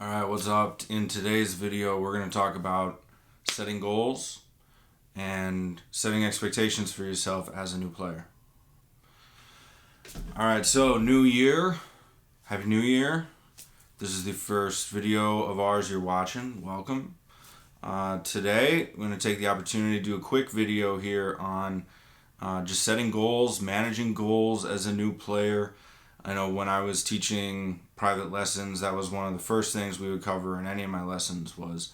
Alright, what's up? In today's video, we're going to talk about setting goals and setting expectations for yourself as a new player. Alright, so new year. Happy New Year. This is the first video of ours you're watching. Welcome. Today, I'm going to take the opportunity to do a quick video here on just setting goals, managing goals as a new player. I know when I was teaching private lessons, that was one of the first things we would cover in any of my lessons was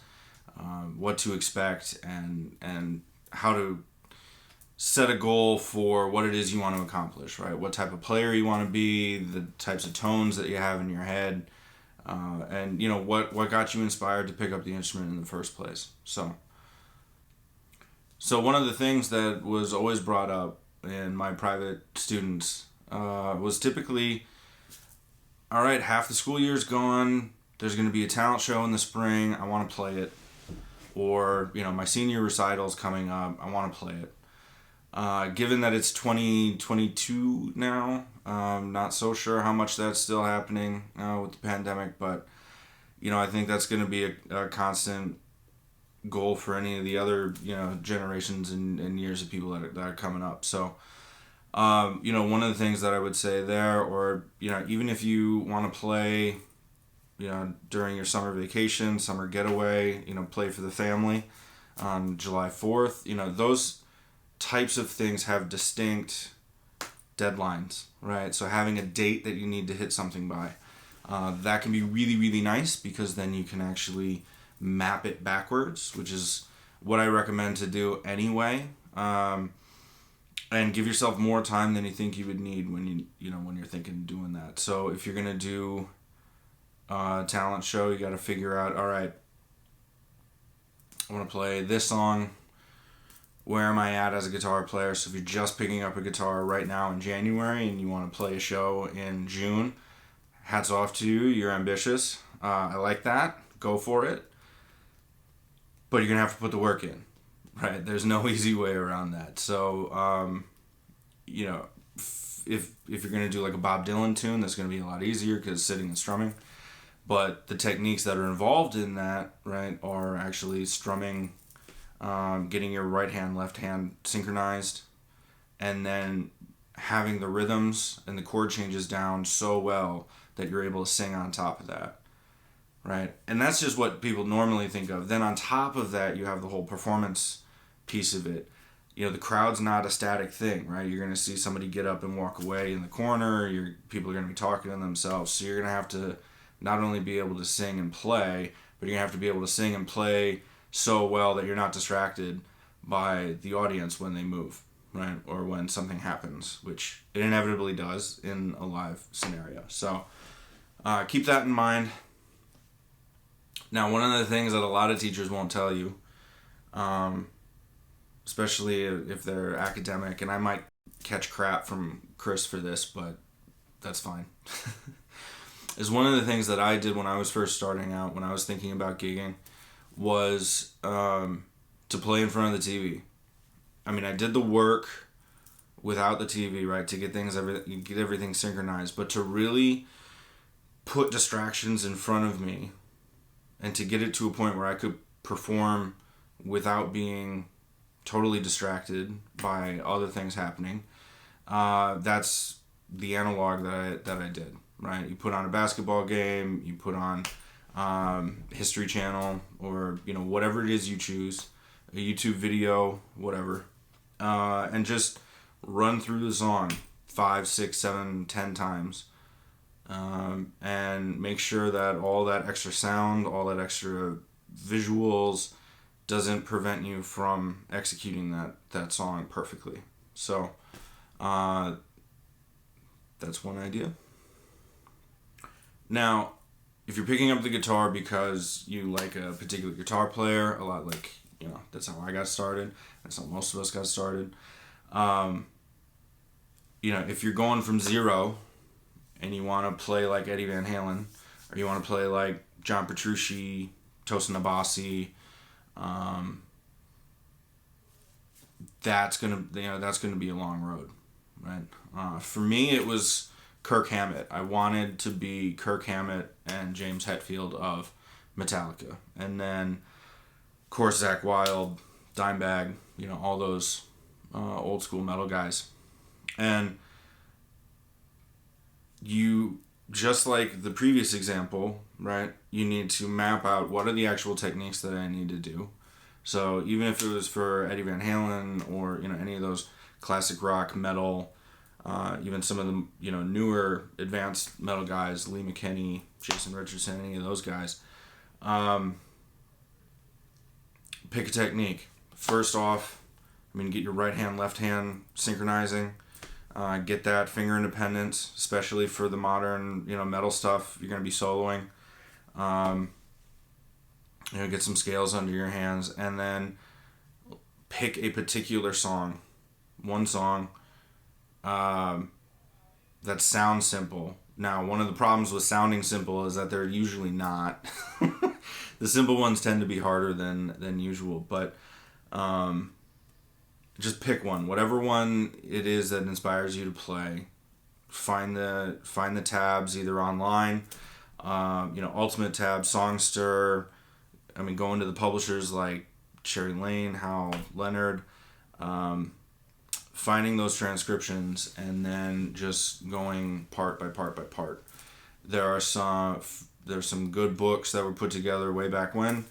what to expect and how to set a goal for what it is you want to accomplish, right? What type of player you want to be, the types of tones that you have in your head, and you know what got you inspired to pick up the instrument in the first place. So one of the things that was always brought up in my private students was typically, all right, half the school year's gone. There's going to be a talent show in the spring. I want to play it. Or, you know, my senior recital's coming up. I want to play it. Given that it's 2022 now, not so sure how much that's still happening with the pandemic, but, you know, I think that's going to be a constant goal for any of the other, you know, generations and years of people that are coming up. So, you know, one of the things that I would say there, or, you know, even if you want to play, you know, during your summer vacation, summer getaway, you know, play for the family on July 4th, you know, those types of things have distinct deadlines, right? So having a date that you need to hit something by, that can be really, really nice because then you can actually map it backwards, which is what I recommend to do anyway. And give yourself more time than you think you would need when when you're thinking of doing that. So if you're gonna do a talent show, you got to figure out, all right, I want to play this song. Where am I at as a guitar player? So if you're just picking up a guitar right now in January and you want to play a show in June, hats off to you. You're ambitious. I like that. Go for it. But you're gonna have to put the work in. Right, there's no easy way around that. So, you know, if you're gonna do like a Bob Dylan tune, that's gonna be a lot easier because sitting and strumming. But the techniques that are involved in that, right, are actually strumming, getting your right hand, left hand synchronized, and then having the rhythms and the chord changes down so well that you're able to sing on top of that. Right, and that's just what people normally think of. Then on top of that, you have the whole performance piece of it. You know, the crowd's not a static thing, right? You're going to see somebody get up and walk away in the corner. People are going to be talking to themselves. So you're going to have to not only be able to sing and play, but you're going to have to be able to sing and play so well that you're not distracted by the audience when they move, right? Or when something happens, which it inevitably does in a live scenario. So keep that in mind. Now, one of the things that a lot of teachers won't tell you, especially if they're academic, and I might catch crap from Chris for this, but that's fine, is one of the things that I did when I was first starting out, when I was thinking about gigging, was to play in front of the TV. I mean, I did the work without the TV, right, to get everything synchronized, but to really put distractions in front of me and to get it to a point where I could perform without being totally distracted by other things happening. That's the analog that I did, right? You put on a basketball game, you put on History Channel, or you know whatever it is you choose, a YouTube video, whatever, and just run through the song 5, 6, 7, 10 times. And make sure that all that extra sound, all that extra visuals doesn't prevent you from executing that song perfectly. So that's one idea. Now, if you're picking up the guitar because you like a particular guitar player, a lot like, you know, that's how I got started. That's how most of us got started. You know, if you're going from zero and you want to play like Eddie Van Halen, or you want to play like John Petrucci, Tosin Abasi, that's gonna be a long road, right? For me, it was Kirk Hammett. I wanted to be Kirk Hammett and James Hetfield of Metallica. And then, of course, Zakk Wylde, Dimebag, all those old school metal guys. And you, just like the previous example, right, you need to map out what are the actual techniques that I need to do. So even if it was for Eddie Van Halen or, any of those classic rock, metal, even some of the, newer advanced metal guys, Lee McKinney, Jason Richardson, any of those guys, pick a technique. First off, get your right hand, left hand synchronizing. Get that finger independence, especially for the modern, metal stuff. You're going to be soloing. Get some scales under your hands, and then pick a particular song. One song that sounds simple. Now, one of the problems with sounding simple is that they're usually not. The simple ones tend to be harder than usual, but just pick one. Whatever one it is that inspires you to play. Find the tabs either online, Ultimate Tab, Songster. Going to the publishers like Cherry Lane, Hal Leonard, finding those transcriptions and then just going part by part by part. There's some good books that were put together way back when,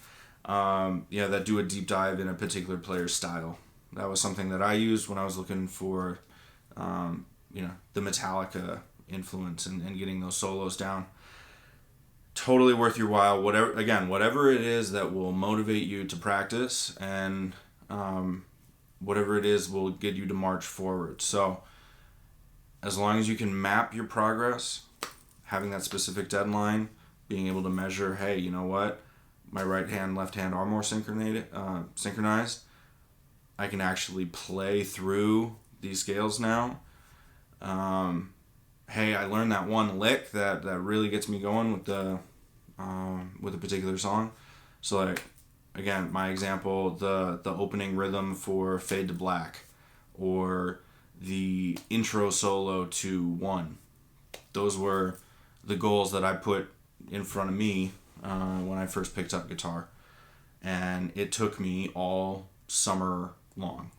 that do a deep dive in a particular player's style. That was something that I used when I was looking for, the Metallica influence and getting those solos down. Totally worth your while. Whatever it is that will motivate you to practice, and whatever it is will get you to march forward. So as long as you can map your progress, having that specific deadline, being able to measure, hey, you know what, my right hand, left hand are more synchronized. I can actually play through these scales now. Hey, I learned that one lick that really gets me going with a particular song. So like, again, my example, the opening rhythm for Fade to Black, or the intro solo to One. Those were the goals that I put in front of me when I first picked up guitar, and it took me all summer long.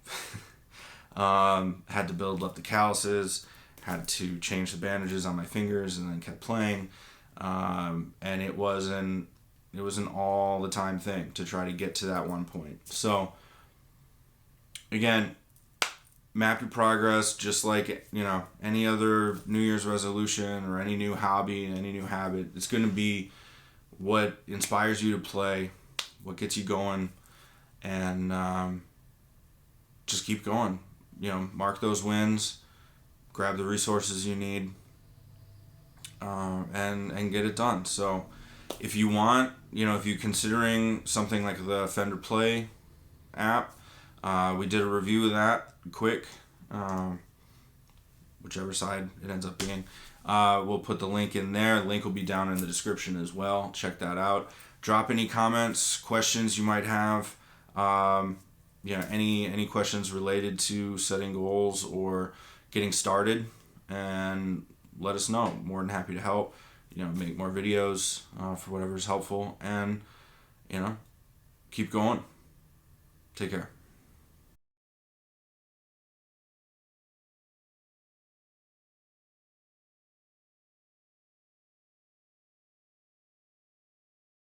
Had to build up the calluses, had to change the bandages on my fingers, and then kept playing. And it was an all the time thing to try to get to that one point. So again, map your progress, just like any other New Year's resolution or any new hobby, any new habit. It's going to be what inspires you to play, what gets you going, and just keep going. Mark those wins, grab the resources you need, and get it done. So if you want, if you're considering something like the Fender Play app, we did a review of that quick, whichever side it ends up being. We'll put the link in there. The link will be down in the description as well. Check that out. Drop any comments, questions you might have. Any questions related to setting goals or getting started, and let us know. More than happy to help. Make more videos for whatever's helpful, and keep going. Take care.